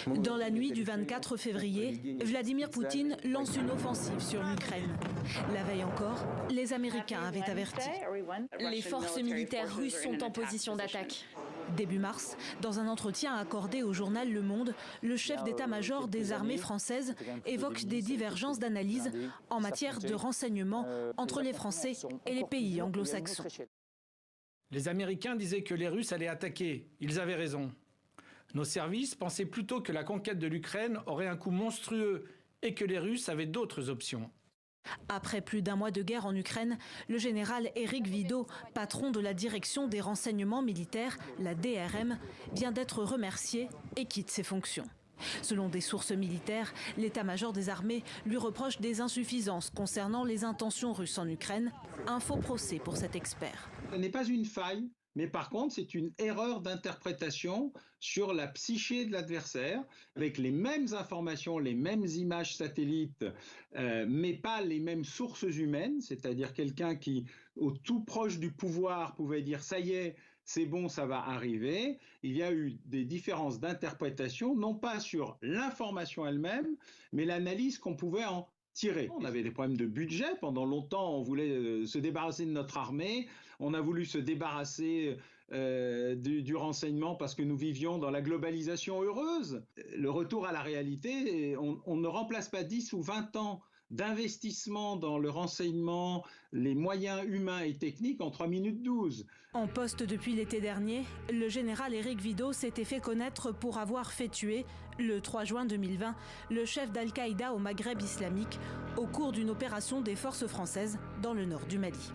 Dans la nuit du 24 février, Vladimir Poutine lance une offensive sur l'Ukraine. La veille encore, les Américains avaient averti. Les forces militaires russes sont en position d'attaque. Début mars, dans un entretien accordé au journal Le Monde, le chef d'état-major des armées françaises évoque des divergences d'analyse en matière de renseignement entre les Français et les pays anglo-saxons. Les Américains disaient que les Russes allaient attaquer. Ils avaient raison. Nos services pensaient plutôt que la conquête de l'Ukraine aurait un coût monstrueux et que les Russes avaient d'autres options. Après plus d'un mois de guerre en Ukraine, le général Éric Vidot, patron de la direction des renseignements militaires, la DRM, vient d'être remercié et quitte ses fonctions. Selon des sources militaires, l'état-major des armées lui reproche des insuffisances concernant les intentions russes en Ukraine. Un faux procès pour cet expert. Ce n'est pas une faille, mais par contre, c'est une erreur d'interprétation sur la psyché de l'adversaire, avec les mêmes informations, les mêmes images satellites, mais pas les mêmes sources humaines, c'est-à-dire quelqu'un qui, au tout proche du pouvoir, pouvait dire « ça y est, c'est bon, ça va arriver ». Il y a eu des différences d'interprétation, non pas sur l'information elle-même, mais l'analyse qu'on pouvait en tirer. On avait des problèmes de budget. Pendant longtemps, on voulait se débarrasser de notre armée. On a voulu se débarrasser du renseignement parce que nous vivions dans la globalisation heureuse. Le retour à la réalité, on ne remplace pas 10 ou 20 ans d'investissement dans le renseignement, les moyens humains et techniques en 3 minutes 12. En poste depuis l'été dernier, le général Éric Vidot s'était fait connaître pour avoir fait tuer, le 3 juin 2020, le chef d'Al-Qaïda au Maghreb islamique au cours d'une opération des forces françaises dans le nord du Mali.